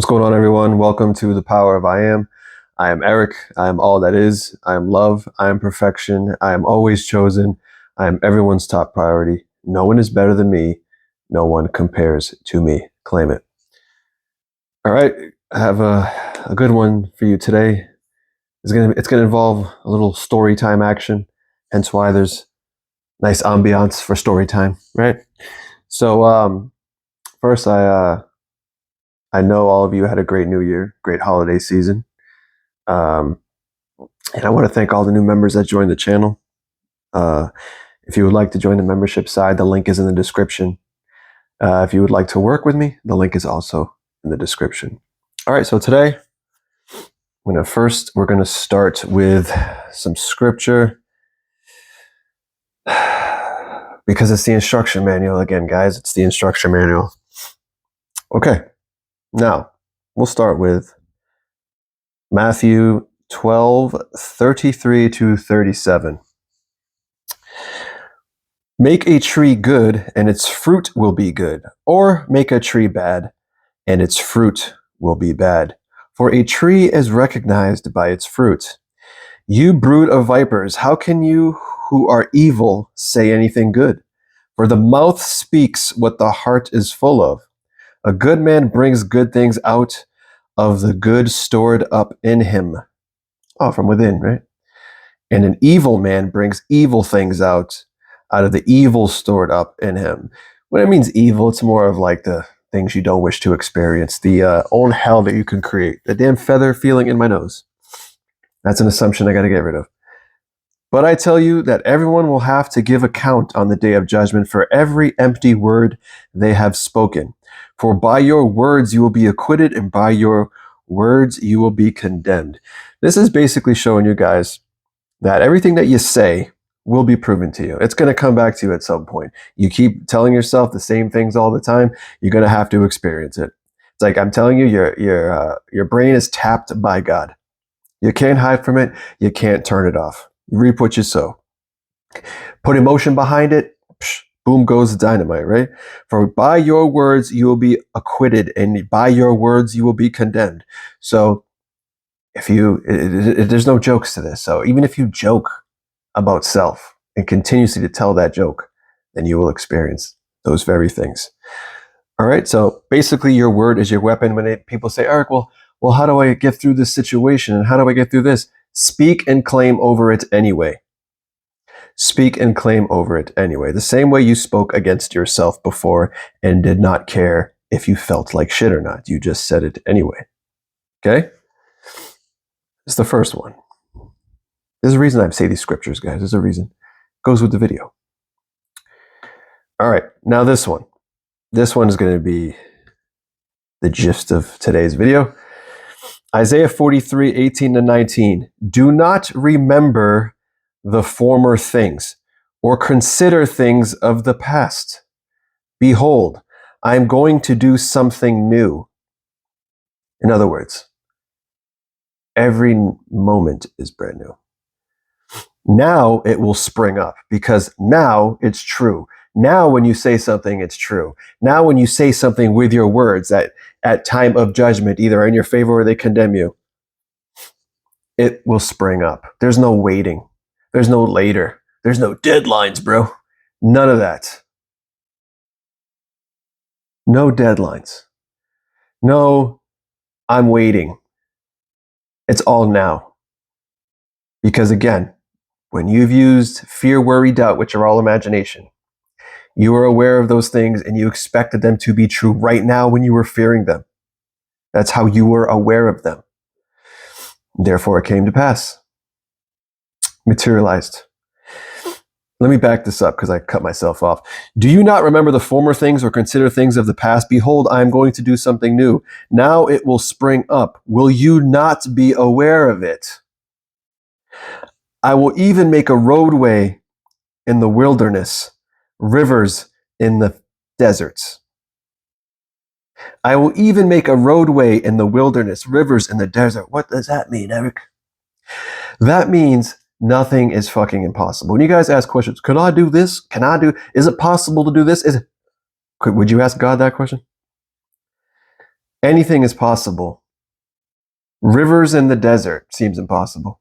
What's going on, everyone? Welcome to the Power of I Am. I am Eric. I am all that is. I am love. I am perfection. I am always chosen. I am everyone's top priority. No one is better than me. No one compares to me. Claim it. All right. I have a good one for you today. It's gonna involve a little story time action. Hence why there's nice ambiance for story time, right? So first I know all of you had a great New Year, great holiday season. Um, and I want to thank all the new members that joined the channel. Uh, if you would like to join the membership side, the link is in the description. If you would like to work with me, the link is also in the description. All right, so today we're going to start with some scripture because it's the instruction manual again, guys. It's the instruction manual. Okay, now we'll start with Matthew 12:33 to 37. Make a tree good, and its fruit will be good, or make a tree bad, and its fruit will be bad. For a tree is recognized by its fruit. You brood of vipers, how can you who are evil say anything good? For the mouth speaks what the heart is full of. A good man brings good things out of the good stored up in him. Oh, from within, right? And an evil man brings evil things out of the evil stored up in him. When it means evil, it's more of like the things you don't wish to experience, the own hell that you can create. The damn feather feeling in my nose. That's an assumption I got to get rid of. But I tell you that everyone will have to give account on the day of judgment for every empty word they have spoken. For by your words you will be acquitted, and by your words you will be condemned. This is basically showing you guys that everything that you say will be proven to you. It's going to come back to you at some point. You keep telling yourself the same things all the time, you're going to have to experience it. It's like I'm telling you, your brain is tapped by God. You can't hide from it. You can't turn it off. You reap what you sow. Put emotion behind it, boom goes dynamite, right? For by your words you will be acquitted, and by your words you will be condemned. So there's no jokes to this. So even if you joke about self and continuously to tell that joke, then you will experience those very things. All right. So basically your word is your weapon. When people say, Eric, well, how do I get through this situation? And how do I get through this? Speak and claim over it anyway. Speak and claim over it anyway. The same way you spoke against yourself before and did not care if you felt like shit or not. You just said it anyway. Okay? It's the first one. There's a reason I say these scriptures, guys. There's a reason. It goes with the video. All right. Now this one. This one is going to be the gist of today's video. Isaiah 43:18 to 19. Do not remember the former things or consider things of the past. Behold, I am going to do something new. In other words, every moment is brand new. Now it will spring up because now it's true. Now when you say something, it's true. Now when you say something with your words that at time of judgment, either in your favor or they condemn you, it will spring up. There's no waiting. There's no later. There's no deadlines, bro. None of that. No deadlines. No, I'm waiting. It's all now. Because again, when you've used fear, worry, doubt, which are all imagination, you are aware of those things and you expected them to be true right now when you were fearing them. That's how you were aware of them. Therefore, it came to pass. Materialized. Let me back this up because I cut myself off. Do you not remember the former things or consider things of the past? Behold, I am going to do something new. Now it will spring up. Will you not be aware of it? I will even make a roadway in the wilderness, rivers in the deserts. I will even make a roadway in the wilderness, rivers in the desert. What does that mean, Eric? That means nothing is fucking impossible. When you guys ask questions, can I do this? Is it possible to do this? Would you ask God that question? Anything is possible. Rivers in the desert seems impossible.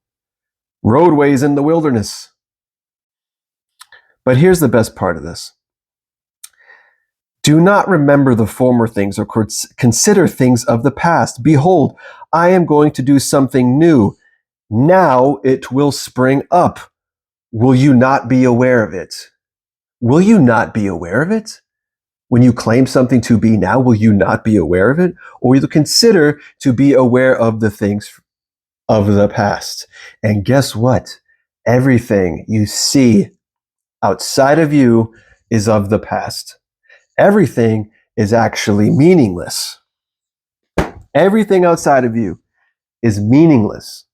Roadways in the wilderness. But here's the best part of this. Do not remember the former things or consider things of the past. Behold, I am going to do something new. Now it will spring up. Will you not be aware of it? Will you not be aware of it? When you claim something to be now, will you not be aware of it? Or will you consider to be aware of the things of the past? And guess what? Everything you see outside of you is of the past. Everything is actually meaningless. Everything outside of you is meaningless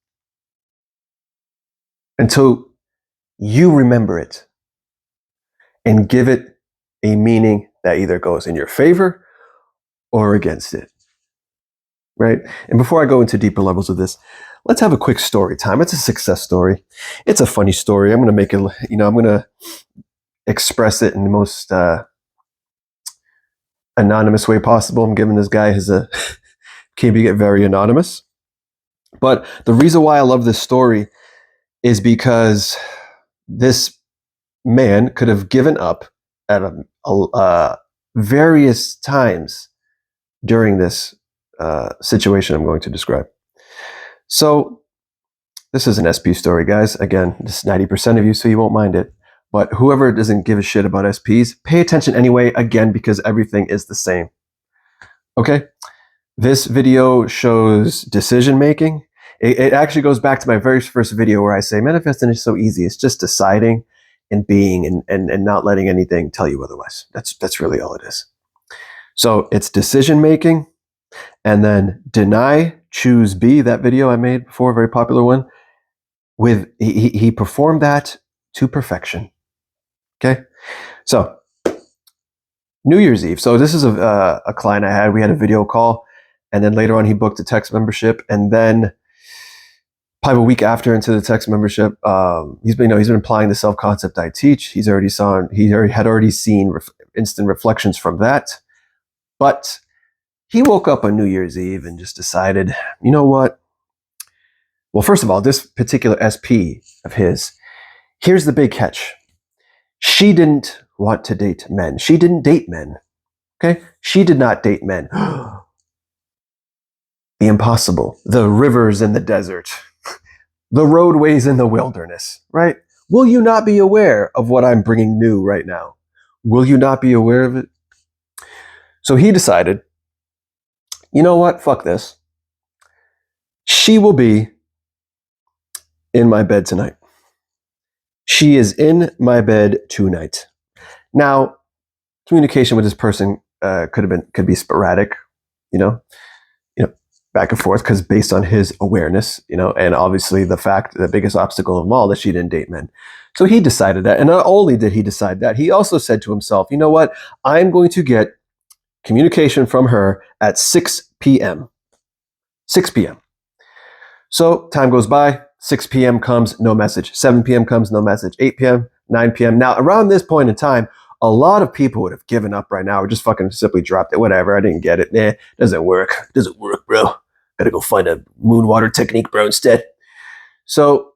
until you remember it and give it a meaning that either goes in your favor or against it. Right? And before I go into deeper levels of this, let's have a quick story time. It's a success story. It's a funny story. I'm going to make it, I'm going to express it in the most anonymous way possible. I'm giving this guy keeping it very anonymous. But the reason why I love this story is because this man could have given up at various times during this situation I'm going to describe. So this is an SP story, guys. Again, this is 90% of you, so you won't mind it. But whoever doesn't give a shit about SPs, pay attention anyway, again, because everything is the same. Okay? This video shows decision making. It actually goes back to my very first video where I say manifesting is so easy. It's just deciding and being and not letting anything tell you otherwise. That's really all it is. So it's decision making, and then deny, choose, be, that video I made before, a very popular one. He performed that to perfection. Okay, so New Year's Eve. So this is a client I had. We had a video call, and then later on he booked a text membership, and then probably a week after into the text membership, he's been applying the self concept I teach. He had already seen instant reflections from that, but he woke up on New Year's Eve and just decided, you know what? Well, first of all, this particular SP of his, here's the big catch. She didn't want to date men. She didn't date men. Okay? She did not date men. The impossible. The rivers in the desert. The roadways in the wilderness. Right? Will you not be aware of what I'm bringing new right now? Will you not be aware of it? So he decided, you know what? Fuck this. She will be in my bed tonight. She is in my bed tonight. Now, communication with this person could be sporadic, back and forth, because based on his awareness, and obviously the biggest obstacle of them all, that she didn't date men. So he decided that, and not only did he decide that, he also said to himself, you know what? I'm going to get communication from her at 6 p.m. 6 p.m. So time goes by. 6 p.m. comes, no message. 7 p.m. comes, no message. 8 p.m., 9 p.m. Now, around this point in time, a lot of people would have given up right now or just fucking simply dropped it. Whatever, I didn't get it. Nah, doesn't work. Doesn't work, bro. Gotta go find a moon water technique, bro, instead. So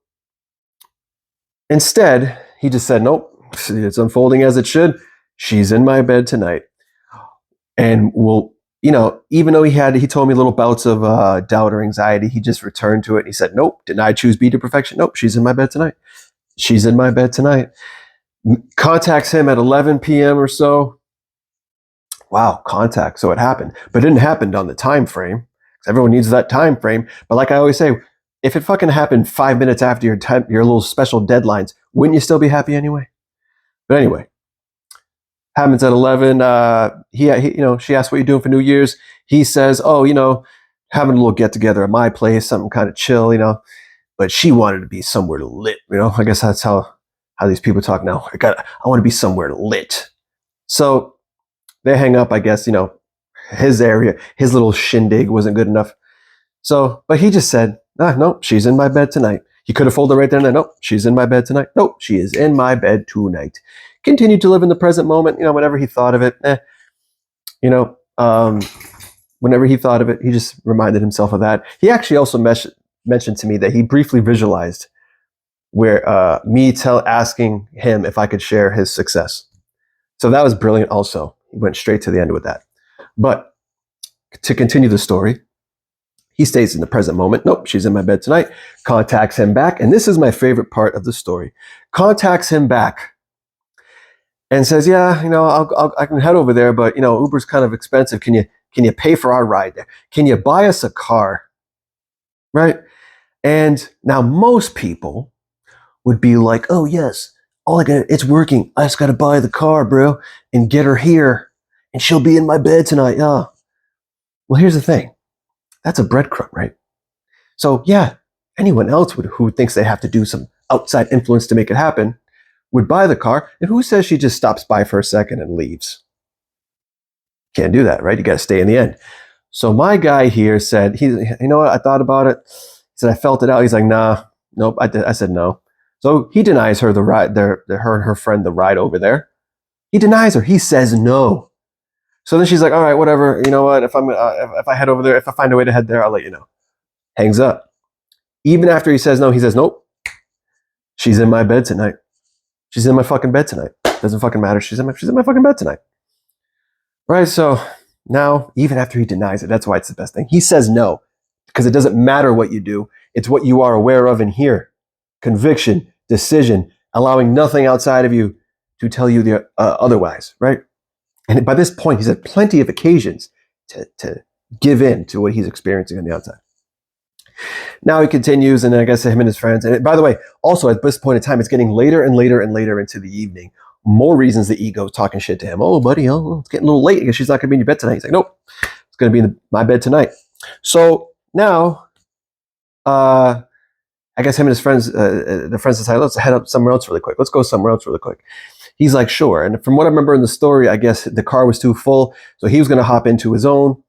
instead, he just said, nope, it's unfolding as it should. She's in my bed tonight. And even though he told me little bouts of doubt or anxiety, he just returned to it. And he said, nope, did I choose B to perfection? Nope, she's in my bed tonight. She's in my bed tonight. Contacts him at 11 p.m. or so. Wow, contact. So it happened. But it didn't happen on the time frame. Everyone needs that time frame. But like I always say, if it fucking happened 5 minutes after your little special deadlines, wouldn't you still be happy anyway? But anyway. Happens at 11. She asked what you're doing for New Year's. He says, having a little get together at my place, something kind of chill, But she wanted to be somewhere lit, I guess that's how these people talk now. I want to be somewhere lit. So they hang up, I guess, his area, his little shindig wasn't good enough. So, but he just said, no, she's in my bed tonight. He could have folded right there and then, nope, she's in my bed tonight. Nope, she is in my bed tonight. Continued to live in the present moment, whenever he thought of it, whenever he thought of it, he just reminded himself of that. He actually also mentioned to me that he briefly visualized where asking him if I could share his success. So that was brilliant also. He went straight to the end with that. But to continue the story, he stays in the present moment. Nope, she's in my bed tonight. Contacts him back. And this is my favorite part of the story. Contacts him back and says, yeah, I can head over there, but, Uber's kind of expensive. Can you pay for our ride there? Can you buy us a car? Right? And now most people would be like, oh, yes, it's working. I just got to buy the car, bro, and get her here. And she'll be in my bed tonight. Yeah. Well, here's the thing. That's a breadcrumb, right? So yeah, anyone else who thinks they have to do some outside influence to make it happen would buy the car. And who says she just stops by for a second and leaves? Can't do that, right? You got to stay in the end. So my guy here said, you know what? I thought about it. He said, I felt it out. He's like, nah, nope. I said no. So he denies her the ride, her and her friend the ride over there. He denies her. He says no. So then she's like, all right, whatever. You know what? If I head over there, if I find a way to head there, I'll let you know. Hangs up. Even after he says no, he says, nope. She's in my bed tonight. She's in my fucking bed tonight. Doesn't fucking matter. She's in my fucking bed tonight. Right? So now, even after he denies it, that's why it's the best thing. He says no because it doesn't matter what you do. It's what you are aware of and hear. Conviction, decision, allowing nothing outside of you to tell you the otherwise, right? And by this point, he's had plenty of occasions to give in to what he's experiencing on the outside. Now he continues, and I guess him and his friends. And by the way, also at this point in time, it's getting later and later and later into the evening. More reasons the ego's talking shit to him. Oh, buddy, it's getting a little late because she's not going to be in your bed tonight. He's like, nope, it's going to be in my bed tonight. So now, I guess him and his friends, the friends decide, let's head up somewhere else really quick. Let's go somewhere else really quick. He's like, sure. And from what I remember in the story, I guess the car was too full. So he was going to hop into his own.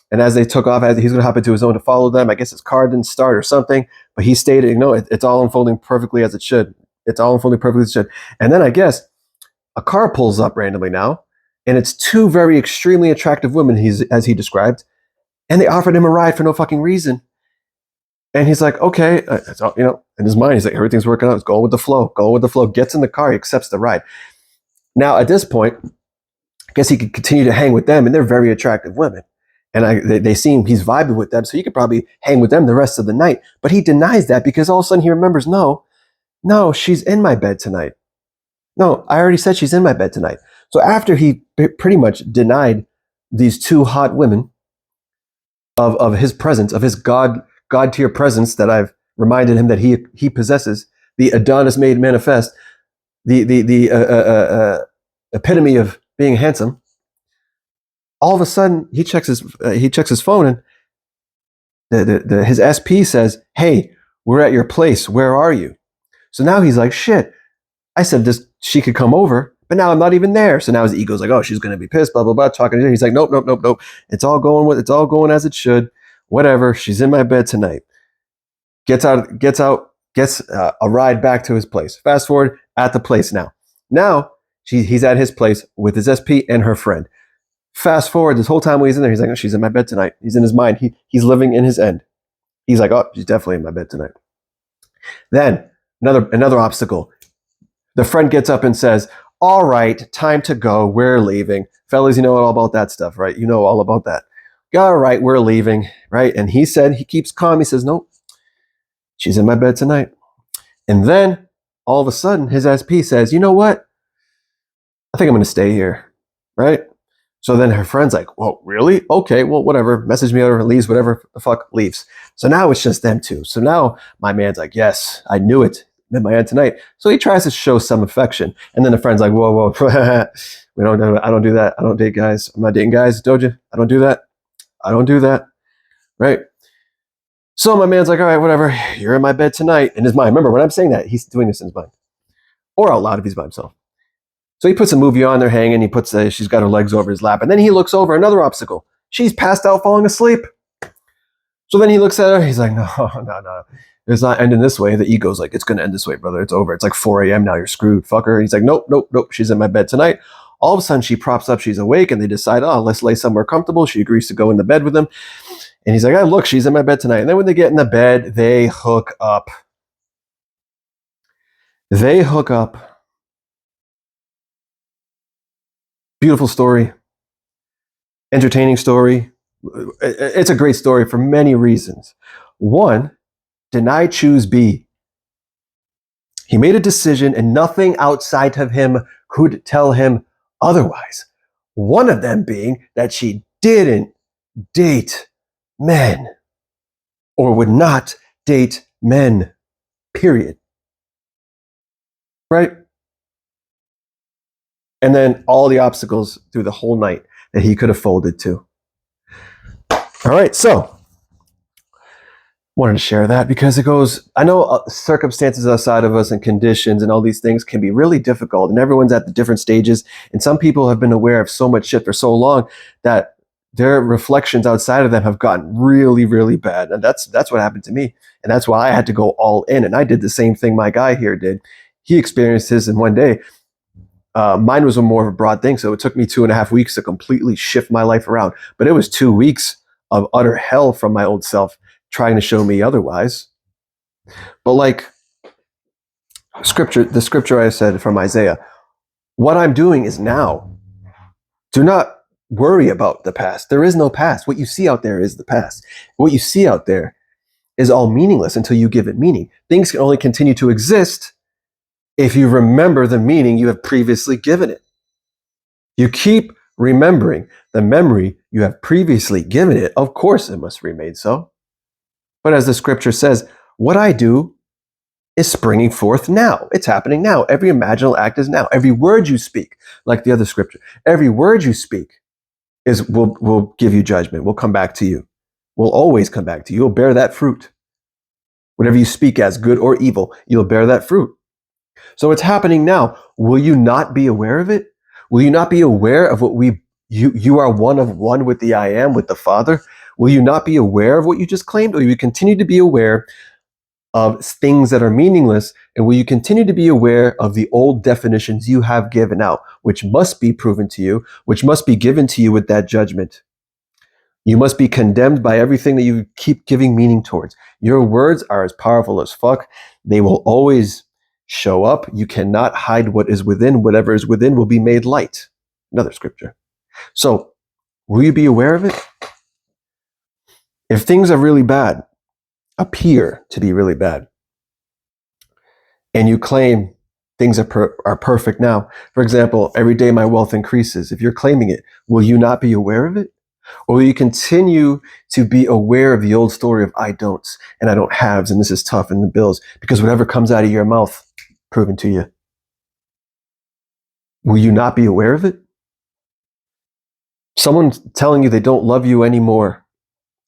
And as they took off, he was going to hop into his own to follow them. I guess his car didn't start or something. But he stated, it's all unfolding perfectly as it should. It's all unfolding perfectly as it should. And then I guess a car pulls up randomly now. And it's two very extremely attractive women, as he described. And they offered him a ride for no fucking reason. And he's like, okay, in his mind, he's like, everything's working out. It's going with the flow. Gets in the car. He accepts the ride. Now, at this point, I guess he could continue to hang with them, and they're very attractive women. And they seem he's vibing with them, so he could probably hang with them the rest of the night. But he denies that because all of a sudden he remembers, no, she's in my bed tonight. No, I already said she's in my bed tonight. So after he pretty much denied these two hot women of his presence, of his God tier presence that I've reminded him that he possesses, the Adonis made manifest, the epitome of being handsome. All of a sudden, he checks his phone, and his SP says, "Hey, we're at your place. Where are you?" So now he's like, "Shit! I said she could come over, but now I'm not even there." So now his ego's like, "Oh, she's gonna be pissed." Blah blah blah. Talking to her, he's like, "Nope. It's all going as it should. Whatever. She's in my bed tonight." Gets out. Gets a ride back to his place. Fast forward at the place now. Now he's at his place with his SP and her friend. Fast forward this whole time when he's in there, he's like, "Oh, she's in my bed tonight." He's in his mind. He's living in his end. He's like, "Oh, she's definitely in my bed tonight." Then another obstacle. The friend gets up and says, "All right, time to go. We're leaving." Fellas, you know all about that stuff, right? You know all about that. All right, we're leaving, right? And he keeps calm. He says, "Nope, she's in my bed tonight." And then all of a sudden, his SP says, "You know what? I think I'm going to stay here," right? So then her friend's like, "Well, really? Okay, well, whatever. Message me or leaves, whatever the fuck, leaves." So now it's just them two. So now my man's like, "Yes, I knew it. Met my end tonight." So he tries to show some affection. And then the friend's like, whoa. I don't do that. I don't date guys. I'm not dating guys, Doja. I don't do that. Right? So my man's like, "All right, whatever. You're in my bed tonight." In his mind. Remember, when I'm saying that, he's doing this in his mind. Or out loud if he's by himself. So he puts a movie on, they're hanging, she's got her legs over his lap, and then he looks over, another obstacle. She's passed out, falling asleep. So then he looks at her, he's like, no. It's not ending this way. The ego's like, "It's going to end this way, brother. It's over. It's like 4 a.m. now. You're screwed, fucker." And he's like, nope. She's in my bed tonight. All of a sudden, she props up, she's awake, and they decide, oh, let's lay somewhere comfortable. She agrees to go in the bed with him. And he's like, oh, look, she's in my bed tonight. And then when they get in the bed, they hook up. They hook up. Beautiful story. Entertaining story. It's a great story for many reasons. One, deny, choose, be. He made a decision and nothing outside of him could tell him otherwise. One of them being that she didn't date men or would not date men, period. Right? And then all the obstacles through the whole night that he could have folded to. All right, so wanted to share that because it goes, I know circumstances outside of us and conditions and all these things can be really difficult, and everyone's at the different stages, and some people have been aware of so much shit for so long that their reflections outside of them have gotten really, really bad. And that's what happened to me, and that's why I had to go all in. And I did the same thing my guy here did. He experienced his in one day. Mine was a more of a broad thing, so it took me 2.5 weeks to completely shift my life around, but it was 2 weeks of utter hell from my old self trying to show me otherwise. But like the scripture I said from Isaiah, what I'm doing is now. Do not worry about the past. There is no past. What you see out there is the past. What you see out there is all meaningless until you give it meaning. Things can only continue to exist if you remember the meaning you have previously given it. You keep remembering the memory you have previously given it. Of course, it must remain so. But as the scripture says, what I do is springing forth now. It's happening now. Every imaginal act is now. Every word you speak, like the other scripture, every word you speak will give you judgment, will come back to you, will always come back to you. You'll bear that fruit. Whatever you speak as, good or evil, you'll bear that fruit. So it's happening now. Will you not be aware of it? Will you not be aware of what you are one of one with the I am, with the Father? Will you not be aware of what you just claimed? Or will you continue to be aware of things that are meaningless? And will you continue to be aware of the old definitions you have given out, which must be proven to you, which must be given to you with that judgment? You must be condemned by everything that you keep giving meaning towards. Your words are as powerful as fuck. They will always show up. You cannot hide what is within. Whatever is within will be made light. Another scripture. So, will you be aware of it? If things are really bad, appear to be really bad, and you claim things are perfect now, for example, every day my wealth increases. If you're claiming it, will you not be aware of it? Or will you continue to be aware of the old story of I don'ts and I don't haves and this is tough and the bills? Because whatever comes out of your mouth, proven to you. Will you not be aware of it? Someone telling you they don't love you anymore.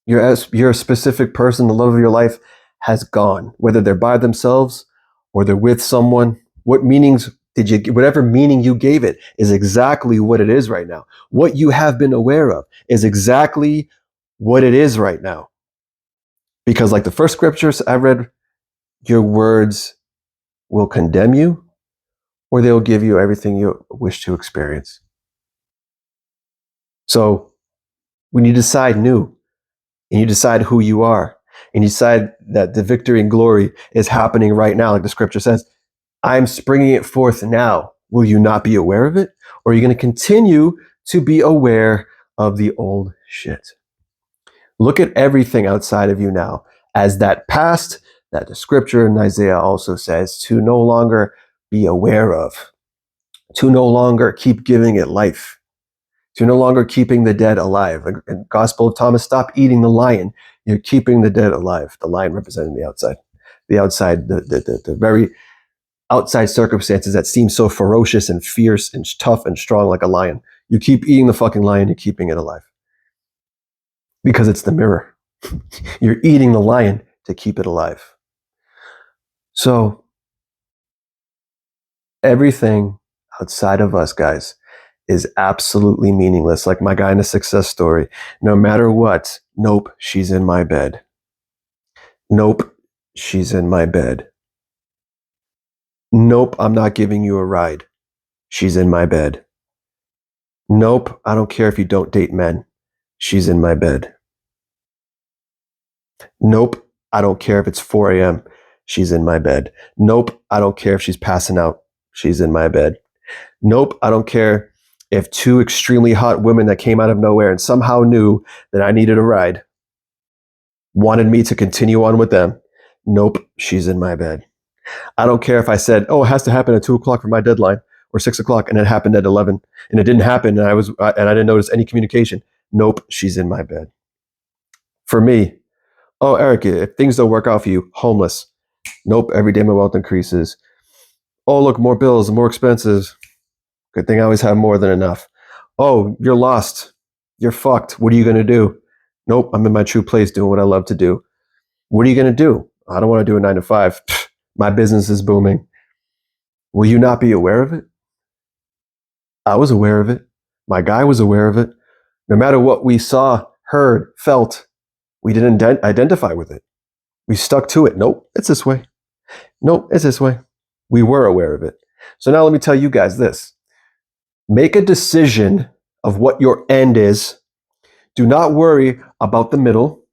You're a specific person, the love of your life has gone, whether they're by themselves or they're with someone. What meanings did you, whatever meaning you gave it is exactly what it is right now. What you have been aware of is exactly what it is right now. Because like the first scriptures I read, your words will condemn you or they'll give you everything you wish to experience. So when you decide new and you decide who you are and you decide that the victory and glory is happening right now, like the scripture says, I'm springing it forth now. Will you not be aware of it? Or are you going to continue to be aware of the old shit? Look at everything outside of you now as that past that the scripture in Isaiah also says to no longer be aware of, to no longer keep giving it life, to no longer keeping the dead alive. In Gospel of Thomas, stop eating the lion. You're keeping the dead alive. The lion representing the outside, the very outside circumstances that seem so ferocious and fierce and tough and strong like a lion. You keep eating the fucking lion, you're keeping it alive. Because it's the mirror. You're eating the lion to keep it alive. So everything outside of us, guys, is absolutely meaningless. Like my guy in a success story. No matter what, nope, she's in my bed. Nope, she's in my bed. Nope, I'm not giving you a ride. She's in my bed. Nope, I don't care if you don't date men. She's in my bed. Nope, I don't care if it's 4 a.m. She's in my bed. Nope, I don't care if she's passing out. She's in my bed. Nope, I don't care if two extremely hot women that came out of nowhere and somehow knew that I needed a ride wanted me to continue on with them. Nope, she's in my bed. I don't care if I said, "Oh, it has to happen at 2 o'clock for my deadline," or 6 o'clock, and it happened at 11, and it didn't happen, and I didn't notice any communication. Nope, she's in my bed. For me, oh, Eric, if things don't work out for you, homeless. Nope, every day my wealth increases. Oh, look, more bills, more expenses. Good thing I always have more than enough. Oh, you're lost. You're fucked. What are you going to do? Nope, I'm in my true place doing what I love to do. What are you going to do? I don't want to do a 9 to 5. My business is booming. Will you not be aware of it? I was aware of it. My guy was aware of it. No matter what we saw, heard, felt, we didn't identify with it. We stuck to it. Nope, it's this way. Nope, it's this way. We were aware of it. So now let me tell you guys this. Make a decision of what your end is. Do not worry about the middle.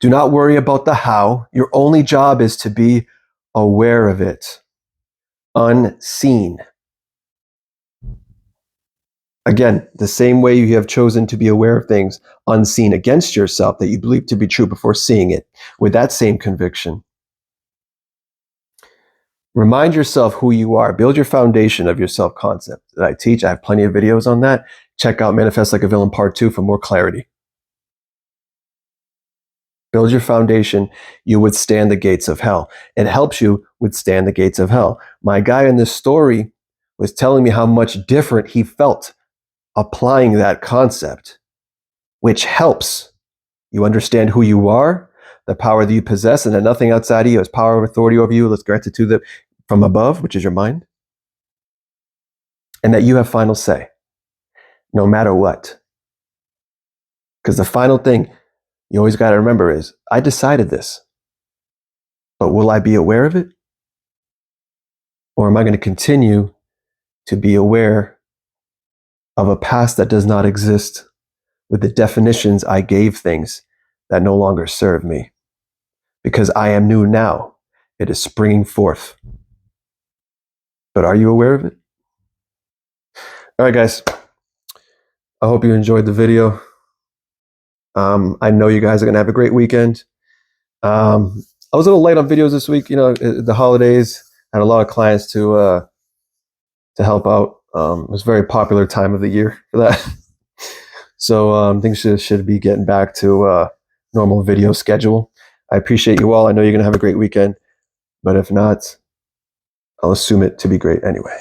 Do not worry about the how. Your only job is to be aware of it, unseen. Again, the same way you have chosen to be aware of things unseen against yourself that you believe to be true before seeing it, with that same conviction. Remind yourself who you are. Build your foundation of your self-concept that I teach. I have plenty of videos on that. Check out Manifest Like a Villain Part 2 for more clarity. Build your foundation. You withstand the gates of hell. It helps you withstand the gates of hell. My guy in this story was telling me how much different he felt applying that concept, which helps you understand who you are, the power that you possess, and that nothing outside of you has power or authority over you. Let's grant it to the from above, which is your mind, and that you have final say, no matter what. Because the final thing you always got to remember is, I decided this, but will I be aware of it? Or am I going to continue to be aware of a past that does not exist with the definitions I gave things that no longer serve me? Because I am new now. It is springing forth. But are you aware of it? All right, guys. I hope you enjoyed the video. I know you guys are going to have a great weekend. I was a little late on videos this week. You know, the holidays. I had a lot of clients to help out. It was a very popular time of the year for that. So things should be getting back to normal video schedule. I appreciate you all. I know you're going to have a great weekend. But if not, I'll assume it to be great anyway.